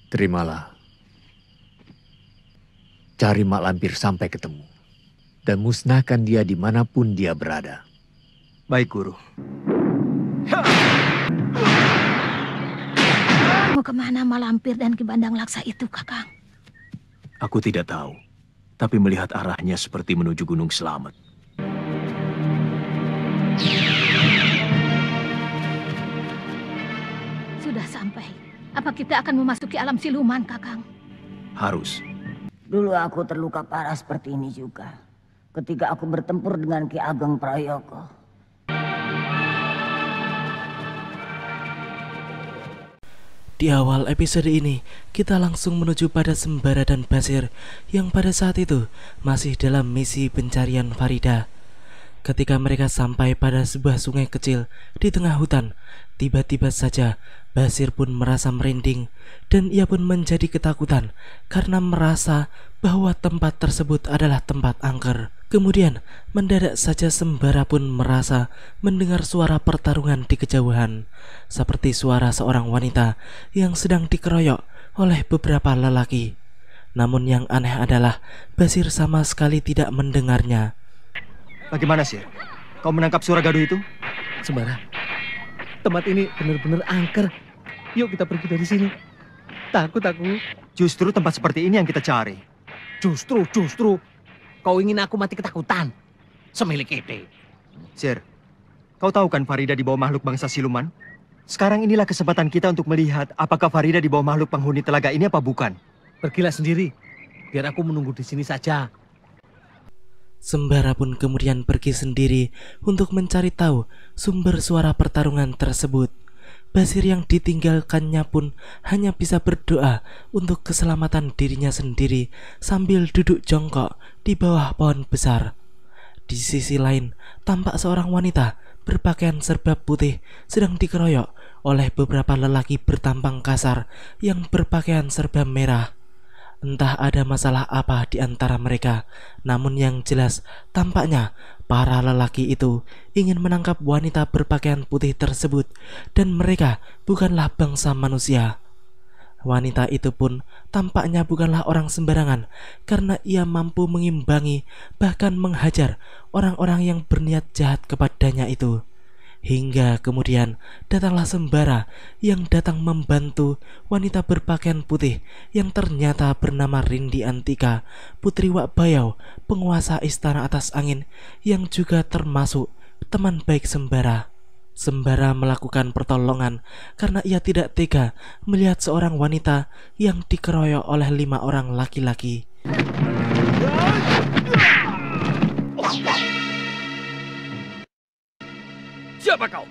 Terimalah. Cari mak lampir sampai ketemu. Dan musnahkan dia dimanapun dia berada. Baik, Guru. Mau kemana Malampir dan Ki Bandang Laksa itu, Kakang? Aku tidak tahu. Tapi melihat arahnya seperti menuju Gunung Selamet. Sudah sampai. Apa kita akan memasuki alam siluman, Kakang? Harus. Dulu aku terluka parah seperti ini juga. Ketika aku bertempur dengan Ki Ageng Prayoko. Di awal episode ini, kita langsung menuju pada Sembara dan Basir yang pada saat itu masih dalam misi pencarian Farida. Ketika mereka sampai pada sebuah sungai kecil di tengah hutan, tiba-tiba saja Basir pun merasa merinding dan ia pun menjadi ketakutan karena merasa bahwa tempat tersebut adalah tempat angker. Kemudian mendadak saja Sembara pun merasa mendengar suara pertarungan di kejauhan, seperti suara seorang wanita yang sedang dikeroyok oleh beberapa lelaki. Namun yang aneh adalah Basir sama sekali tidak mendengarnya. Bagaimana, Sir? Kau menangkap suara gaduh itu? Sembara, tempat ini benar-benar angker. Yuk kita pergi dari sini. Takut aku. Justru tempat seperti ini yang kita cari. Justru. Kau ingin aku mati ketakutan? Semilik ide. Sir, kau tahu kan Farida di bawah makhluk bangsa siluman? Sekarang inilah kesempatan kita untuk melihat apakah Farida di bawah makhluk penghuni telaga ini apa bukan. Pergilah sendiri. Biar aku menunggu di sini saja. Sembara pun kemudian pergi sendiri untuk mencari tahu sumber suara pertarungan tersebut. Basir yang ditinggalkannya pun hanya bisa berdoa untuk keselamatan dirinya sendiri sambil duduk jongkok di bawah pohon besar. Di sisi lain, tampak seorang wanita berpakaian serba putih sedang dikeroyok oleh beberapa lelaki bertampang kasar yang berpakaian serba merah. Entah ada masalah apa di antara mereka, namun yang jelas tampaknya para lelaki itu ingin menangkap wanita berpakaian putih tersebut dan mereka bukanlah bangsa manusia. Wanita itu pun tampaknya bukanlah orang sembarangan karena ia mampu mengimbangi bahkan menghajar orang-orang yang berniat jahat kepadanya itu. Hingga kemudian datanglah Sembara yang datang membantu wanita berpakaian putih yang ternyata bernama Rindi Antika, Putri Wak Bayau, penguasa Istana Atas Angin yang juga termasuk teman baik Sembara. Sembara melakukan pertolongan karena ia tidak tega melihat seorang wanita yang dikeroyok oleh 5 orang laki-laki. Siapa kau?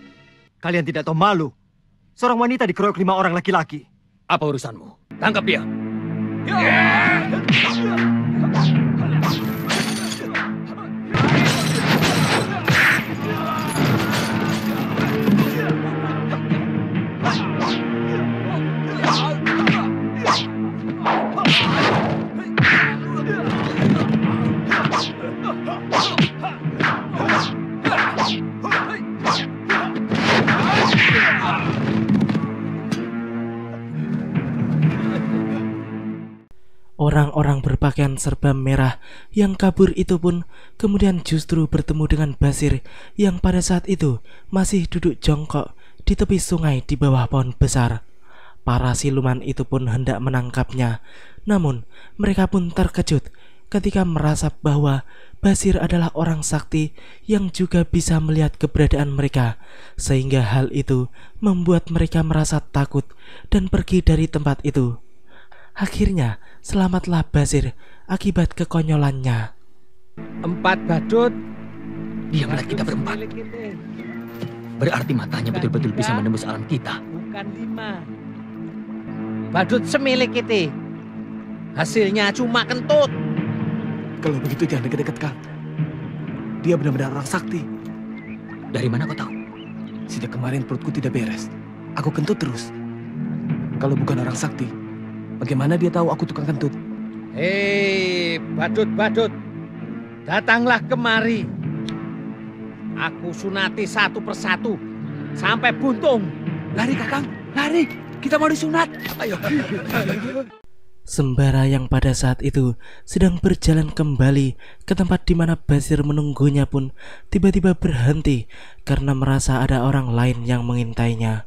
Kalian tidak tahu malu. Seorang wanita dikeroyok 5 orang laki-laki. Apa urusanmu? Tangkap dia. Orang-orang berpakaian serba merah yang kabur itu pun kemudian justru bertemu dengan Basir yang pada saat itu masih duduk jongkok di tepi sungai di bawah pohon besar. Para siluman itu pun hendak menangkapnya, namun mereka pun terkejut ketika merasa bahwa Basir adalah orang sakti yang juga bisa melihat keberadaan mereka, sehingga hal itu membuat mereka merasa takut dan pergi dari tempat itu. Akhirnya selamatlah Basir akibat kekonyolannya. 4 badut. Dia melihat kita berempat. Berarti matanya betul-betul bisa menembus alam kita. Bukan 5. Badut semilik kita. Hasilnya cuma kentut. Kalau begitu jangan dekat-dekat, Kang. Dia benar-benar orang sakti. Dari mana kau tahu? Sejak kemarin perutku tidak beres. Aku kentut terus. Kalau bukan orang sakti, bagaimana dia tahu aku tukang kentut? Hei, badut-badut. Datanglah kemari. Aku sunati satu persatu sampai buntung. Lari, Kakang. Lari. Kita mau disunat. Ayo. Sembara yang pada saat itu sedang berjalan kembali ke tempat di mana Basir menunggunya pun tiba-tiba berhenti karena merasa ada orang lain yang mengintainya.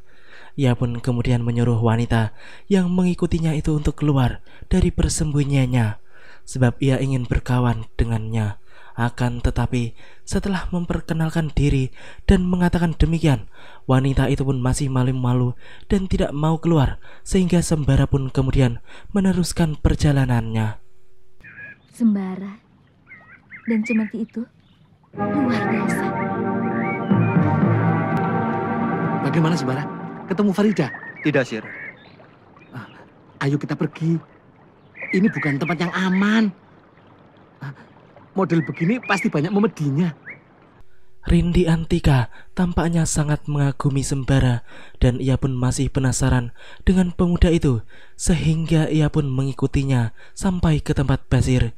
Ia pun kemudian menyuruh wanita yang mengikutinya itu untuk keluar dari persembunyiannya sebab ia ingin berkawan dengannya. Akan tetapi setelah memperkenalkan diri dan mengatakan demikian, wanita itu pun masih malu-malu dan tidak mau keluar, sehingga Sembara pun kemudian meneruskan perjalanannya. Sembara dan Cemeti itu luar biasa. Bagaimana Sembara? Ketemu Farida? Tidak, Sir. Ayo kita pergi. Ini bukan tempat yang aman. Model begini pasti banyak memedinya. Rindi Antika tampaknya sangat mengagumi Sembara dan ia pun masih penasaran dengan pemuda itu sehingga ia pun mengikutinya sampai ke tempat Basir.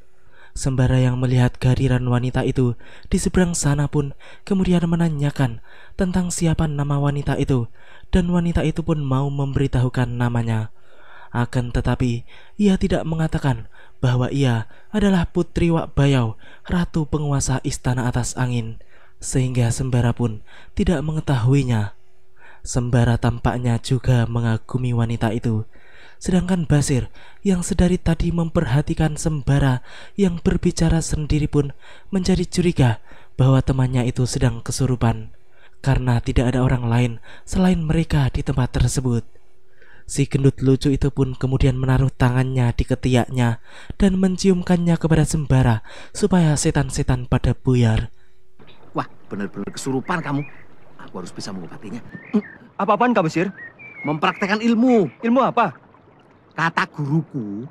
Sembara yang melihat kehadiran wanita itu di seberang sana pun kemudian menanyakan tentang siapa nama wanita itu dan wanita itu pun mau memberitahukan namanya. Akan tetapi ia tidak mengatakan bahwa ia adalah Putri Wak Bayau, ratu penguasa istana atas angin, sehingga Sembara pun tidak mengetahuinya. Sembara tampaknya juga mengagumi wanita itu, sedangkan Basir yang sedari tadi memperhatikan Sembara yang berbicara sendiri pun menjadi curiga bahwa temannya itu sedang kesurupan, karena tidak ada orang lain selain mereka di tempat tersebut. Si gendut lucu itu pun kemudian menaruh tangannya di ketiaknya dan menciumkannya kepada Sembara supaya setan-setan pada buyar. Wah, benar-benar kesurupan kamu. Aku harus bisa mengobatinya. Apa-apaan kamu, Sir? Mempraktekkan ilmu. Ilmu apa? Kata guruku,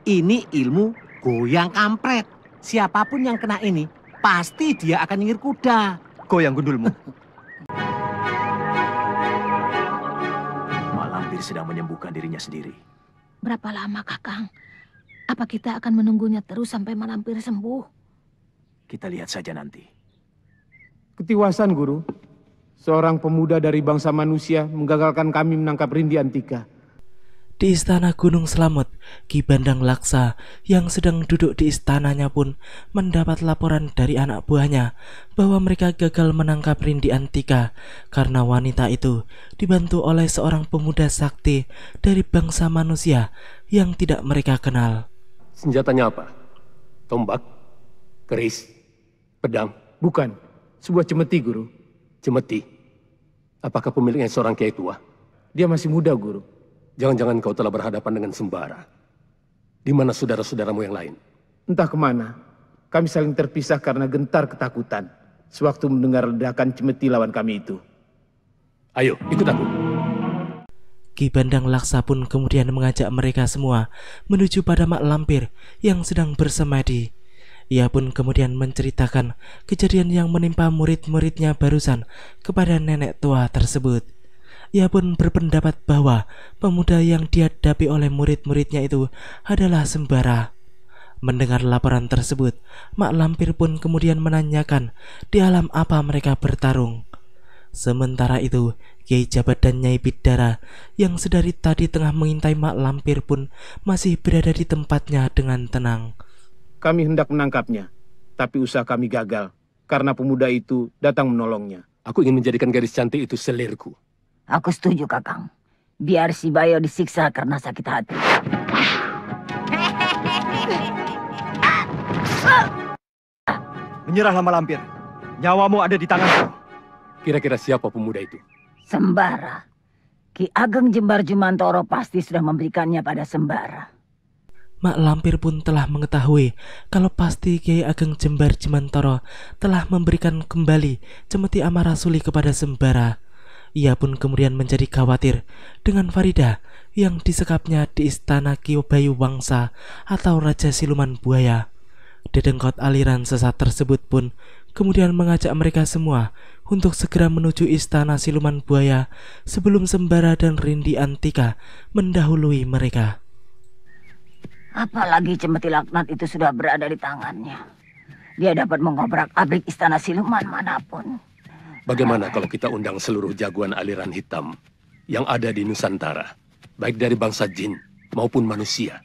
ini ilmu goyang kampret. Siapapun yang kena ini, pasti dia akan nyengir kuda. Goyang gundulmu. Sedang menyembuhkan dirinya sendiri. Berapa lama, Kakang? Apa kita akan menunggunya terus sampai Malampir sembuh? Kita lihat saja nanti. Ketiwasan, Guru. Seorang pemuda dari bangsa manusia menggagalkan kami menangkap Rindi Antika. Di istana Gunung Slamet, Ki Bandang Laksa yang sedang duduk di istananya pun mendapat laporan dari anak buahnya bahwa mereka gagal menangkap Rindi Antika karena wanita itu dibantu oleh seorang pemuda sakti dari bangsa manusia yang tidak mereka kenal. Senjatanya apa? Tombak? Keris? Pedang? Bukan, sebuah cemeti, Guru. Cemeti? Apakah pemiliknya seorang kiai tua? Dia masih muda, Guru. Jangan-jangan kau telah berhadapan dengan Sembara. Di mana saudara-saudaramu yang lain? Entah kemana. Kami saling terpisah karena gentar ketakutan sewaktu mendengar ledakan cemeti lawan kami itu. Ayo, ikut aku. Ki Bandang Laksa pun kemudian mengajak mereka semua menuju pada Mak Lampir yang sedang bersemadi. Ia pun kemudian menceritakan kejadian yang menimpa murid-muridnya barusan kepada nenek tua tersebut. Ia pun berpendapat bahwa pemuda yang dihadapi oleh murid-muridnya itu adalah Sembara. Mendengar laporan tersebut, Mak Lampir pun kemudian menanyakan di alam apa mereka bertarung. Sementara itu, Kiai Jabat dan Nyai Bidara yang sedari tadi tengah mengintai Mak Lampir pun masih berada di tempatnya dengan tenang. Kami hendak menangkapnya, tapi usaha kami gagal karena pemuda itu datang menolongnya. Aku ingin menjadikan gadis cantik itu selirku. Aku setuju, Kakang. Biar si Bayo disiksa karena sakit hati. Menyerahlah Malampir. Nyawamu ada di tanganku. Kira-kira siapa pemuda itu? Sembara. Ki Ageng Jembar Jumantoro pasti sudah memberikannya pada Sembara. Mak Lampir pun telah mengetahui kalau pasti Kiai Ageng Jembar Jumantoro telah memberikan kembali cemeti Amarasuli kepada Sembara. Ia pun kemudian menjadi khawatir dengan Farida yang disekapnya di istana Ki Bayu Wangsa atau Raja Siluman Buaya. Dedengkot aliran sesat tersebut pun kemudian mengajak mereka semua untuk segera menuju istana Siluman Buaya sebelum Sembara dan Rindi Antika mendahului mereka. Apalagi cemeti laknat itu sudah berada di tangannya. Dia dapat mengobrak-abrik istana siluman manapun. Bagaimana kalau kita undang seluruh jagoan aliran hitam yang ada di Nusantara? baik dari bangsa jin maupun manusia.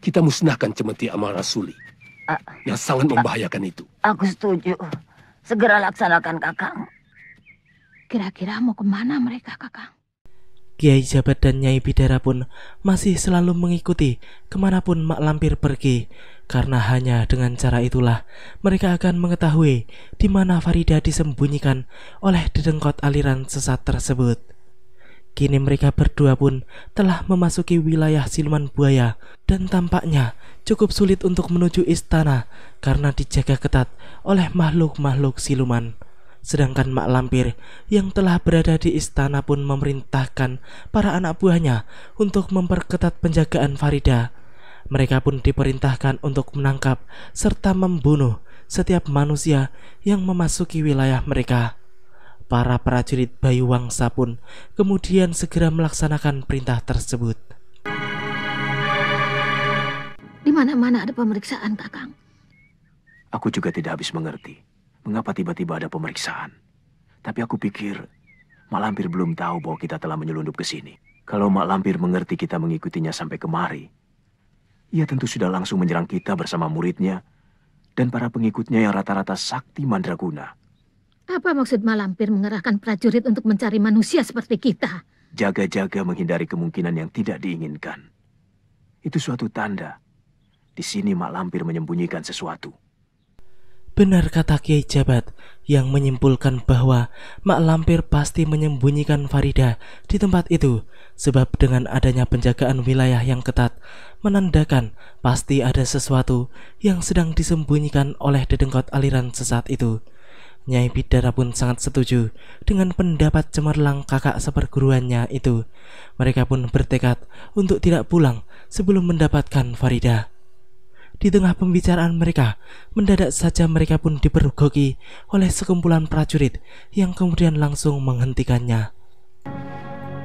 Kita musnahkan cemeti amal rasuli yang sangat membahayakan itu. Aku setuju. Segera laksanakan, Kakang. Kira-kira mau kemana mereka, Kakang? Kiai Jabat dan Nyai Bidara pun masih selalu mengikuti kemanapun Mak Lampir pergi, karena hanya dengan cara itulah mereka akan mengetahui di mana Farida disembunyikan oleh dedengkot aliran sesat tersebut. Kini mereka berdua pun telah memasuki wilayah siluman buaya dan tampaknya cukup sulit untuk menuju istana karena dijaga ketat oleh makhluk-makhluk siluman. Sedangkan Mak Lampir yang telah berada di istana pun memerintahkan para anak buahnya untuk memperketat penjagaan Farida. Mereka pun diperintahkan untuk menangkap serta membunuh setiap manusia yang memasuki wilayah mereka. Para prajurit Bayu Wangsa pun kemudian segera melaksanakan perintah tersebut. Di mana-mana ada pemeriksaan, Kakang. Aku juga tidak habis mengerti mengapa tiba-tiba ada pemeriksaan. Tapi aku pikir Mak Lampir belum tahu bahwa kita telah menyelundup ke sini. Kalau Mak Lampir mengerti kita mengikutinya sampai kemari, ia tentu sudah langsung menyerang kita bersama muridnya dan para pengikutnya yang rata-rata sakti mandraguna. Apa maksud Mak Lampir mengerahkan prajurit untuk mencari manusia seperti kita? Jaga-jaga menghindari kemungkinan yang tidak diinginkan. Itu suatu tanda. Di sini Mak Lampir menyembunyikan sesuatu. Benar kata Kiai Jabat yang menyimpulkan bahwa Mak Lampir pasti menyembunyikan Farida di tempat itu, sebab dengan adanya penjagaan wilayah yang ketat menandakan pasti ada sesuatu yang sedang disembunyikan oleh dedengkot aliran sesat itu. Nyai Bidara pun sangat setuju dengan pendapat cemerlang kakak seperguruannya itu. Mereka pun bertekad untuk tidak pulang sebelum mendapatkan Farida. Di tengah pembicaraan mereka, mendadak saja mereka pun dipergoki oleh sekumpulan prajurit yang kemudian langsung menghentikannya.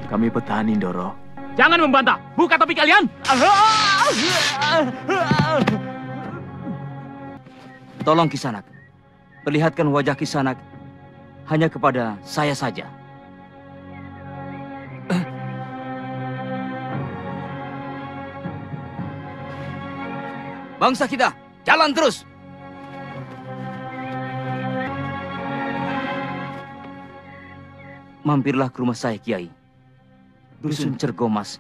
Kami petani, Ndoro. Jangan membantah, buka topi kalian. Tolong Kisanak, perlihatkan wajah Kisanak hanya kepada saya saja. Bangsa kita, jalan terus. Mampirlah ke rumah saya, Kiai. Dusun Cergomas.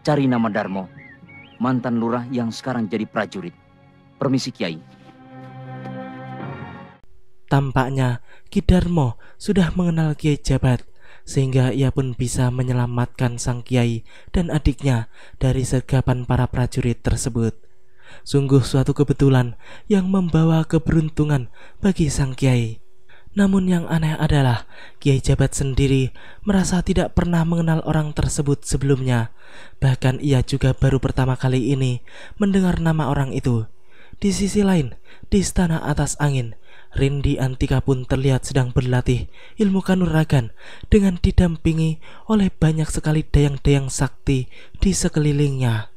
Cari nama Darmo, mantan lurah yang sekarang jadi prajurit. Permisi, Kiai. Tampaknya Ki Darmo sudah mengenal Kiai Jabat, sehingga ia pun bisa menyelamatkan sang Kiai dan adiknya dari sergapan para prajurit tersebut. Sungguh suatu kebetulan yang membawa keberuntungan bagi sang Kiai. Namun yang aneh adalah Kiai Jabat sendiri merasa tidak pernah mengenal orang tersebut sebelumnya. Bahkan ia juga baru pertama kali ini mendengar nama orang itu. Di sisi lain, di istana atas angin, Rindi Antika pun terlihat sedang berlatih ilmu kanuragan dengan didampingi oleh banyak sekali dayang-dayang sakti di sekelilingnya.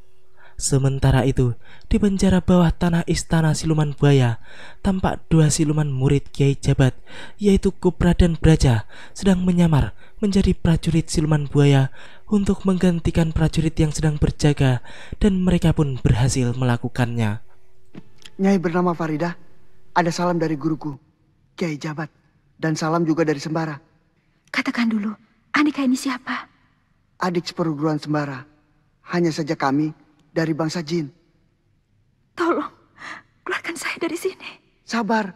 Sementara itu, di penjara bawah tanah istana siluman buaya, tampak dua siluman murid Kiai Jabat, yaitu Kupra dan Braja, sedang menyamar menjadi prajurit siluman buaya untuk menggantikan prajurit yang sedang berjaga, dan mereka pun berhasil melakukannya. Nyai bernama Farida, ada salam dari guruku, Kiai Jabat, dan salam juga dari Sembara. Katakan dulu, Andika ini siapa? Adik seperguruan Sembara. Hanya saja kami dari bangsa jin. Tolong, keluarkan saya dari sini. Sabar,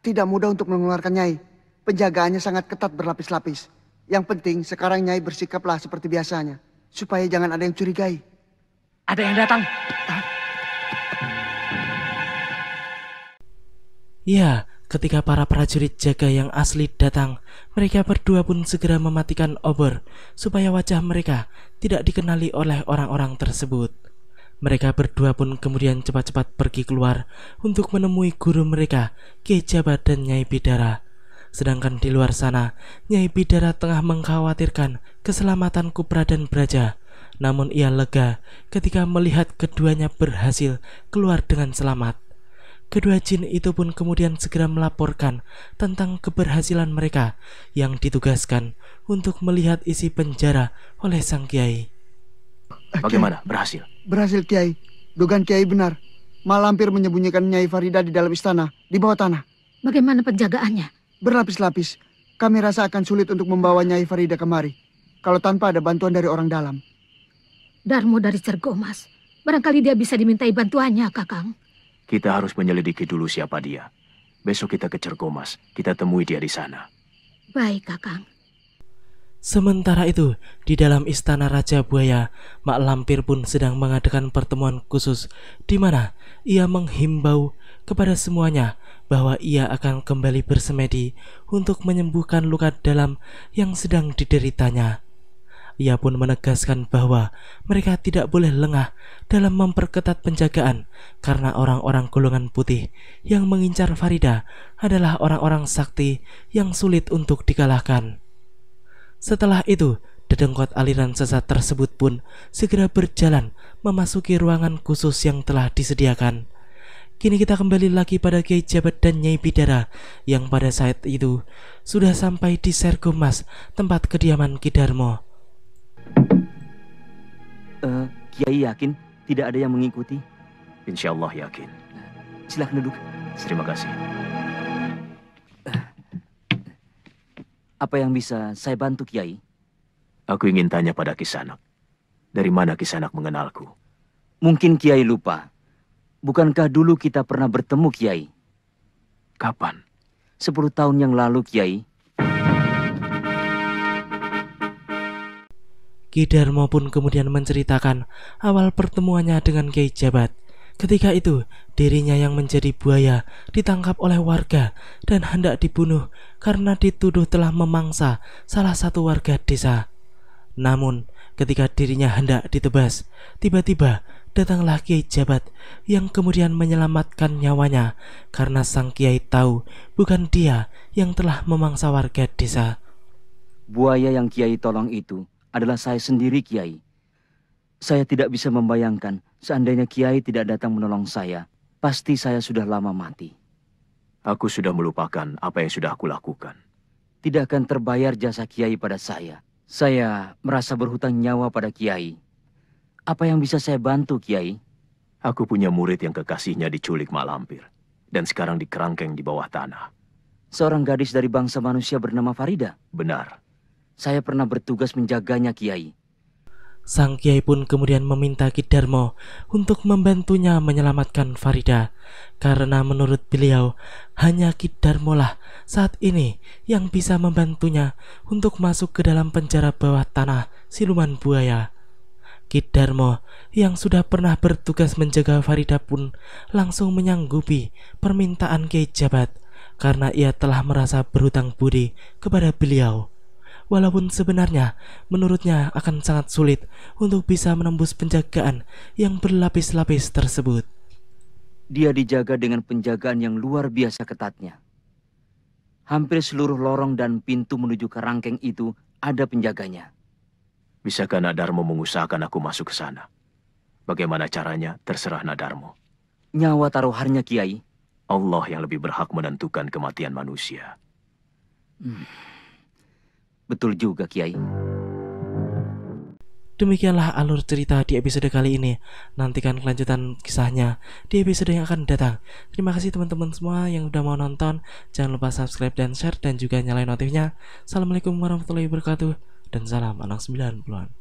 tidak mudah untuk mengeluarkan Nyai. Penjagaannya sangat ketat berlapis-lapis. Yang penting sekarang Nyai bersikaplah seperti biasanya, supaya jangan ada yang curigai. Ada yang datang. Ya, ketika para prajurit jaga yang asli datang, mereka berdua pun segera mematikan obor supaya wajah mereka tidak dikenali oleh orang-orang tersebut. Mereka berdua pun kemudian cepat-cepat pergi keluar untuk menemui guru mereka, Kiai Jabat dan Nyai Bidara. Sedangkan di luar sana, Nyai Bidara tengah mengkhawatirkan keselamatan Kupra dan Braja. Namun ia lega ketika melihat keduanya berhasil keluar dengan selamat. Kedua jin itu pun kemudian segera melaporkan tentang keberhasilan mereka yang ditugaskan untuk melihat isi penjara oleh sang Kiai. Bagaimana? Berhasil? Berhasil, Kiai. Dugaan Kiai benar. Mak Lampir menyembunyikan Nyai Farida di dalam istana, di bawah tanah. Bagaimana penjagaannya? Berlapis-lapis. Kami rasa akan sulit untuk membawa Nyai Farida kemari kalau tanpa ada bantuan dari orang dalam. Darmo dari Cergomas. Barangkali dia bisa dimintai bantuannya, Kakang. Kita harus menyelidiki dulu siapa dia. Besok kita ke Cergomas. Kita temui dia di sana. Baik, Kakang. Sementara itu, di dalam istana Raja Buaya, Mak Lampir pun sedang mengadakan pertemuan khusus di mana ia menghimbau kepada semuanya bahwa ia akan kembali bersemedi untuk menyembuhkan luka dalam yang sedang dideritanya. Ia pun menegaskan bahwa mereka tidak boleh lengah dalam memperketat penjagaan karena orang-orang golongan putih yang mengincar Farida adalah orang-orang sakti yang sulit untuk dikalahkan. Setelah itu, dedengkot aliran sesat tersebut pun segera berjalan memasuki ruangan khusus yang telah disediakan. Kini kita kembali lagi pada Kiai Jabat dan Nyai Bidara yang pada saat itu sudah sampai di Cergomas, tempat kediaman Ki Darmo. Kiai yakin tidak ada yang mengikuti? Insya Allah yakin. Silakan duduk. Terima kasih. Apa yang bisa saya bantu, Kiai? Aku ingin tanya pada Kisanak. Dari mana Kisanak mengenalku? Mungkin Kiai lupa. Bukankah dulu kita pernah bertemu, Kiai? Kapan? 10 tahun yang lalu, Kiai. Ki Darmo pun kemudian menceritakan awal pertemuannya dengan Kiai Jabat. Ketika itu, dirinya yang menjadi buaya ditangkap oleh warga dan hendak dibunuh karena dituduh telah memangsa salah satu warga desa. Namun, ketika dirinya hendak ditebas, tiba-tiba datanglah Kiai Jabat yang kemudian menyelamatkan nyawanya karena sang Kiai tahu bukan dia yang telah memangsa warga desa. Buaya yang Kiai tolong itu adalah saya sendiri, Kiai. Saya tidak bisa membayangkan seandainya Kiai tidak datang menolong saya, pasti saya sudah lama mati. Aku sudah melupakan apa yang sudah aku lakukan. Tidak akan terbayar jasa Kiai pada saya. Saya merasa berhutang nyawa pada Kiai. Apa yang bisa saya bantu, Kiai? Aku punya murid yang kekasihnya diculik Mak Lampir dan sekarang dikerangkeng di bawah tanah. Seorang gadis dari bangsa manusia bernama Farida? Benar. Saya pernah bertugas menjaganya, Kiai. Sang Kiai pun kemudian meminta Ki Darmo untuk membantunya menyelamatkan Farida, karena menurut beliau hanya Ki Darmo lah saat ini yang bisa membantunya untuk masuk ke dalam penjara bawah tanah Siluman Buaya. Ki Darmo yang sudah pernah bertugas menjaga Farida pun langsung menyanggupi permintaan Kiai Jabat karena ia telah merasa berhutang budi kepada beliau. Walaupun sebenarnya menurutnya akan sangat sulit untuk bisa menembus penjagaan yang berlapis-lapis tersebut. Dia dijaga dengan penjagaan yang luar biasa ketatnya. Hampir seluruh lorong dan pintu menuju ke rangkeng itu ada penjaganya. Bisakah Nadarmo mengusahakan aku masuk ke sana? Bagaimana caranya terserah Nadarmo. Nyawa taruhannya, Kiai. Allah yang lebih berhak menentukan kematian manusia. Betul juga, Kiai. Demikianlah alur cerita di episode kali ini. Nantikan kelanjutan kisahnya di episode yang akan datang. Terima kasih teman-teman semua yang udah mau nonton. Jangan lupa subscribe dan share dan juga nyalain notifnya. Assalamualaikum warahmatullahi wabarakatuh. Dan salam anak 90-an.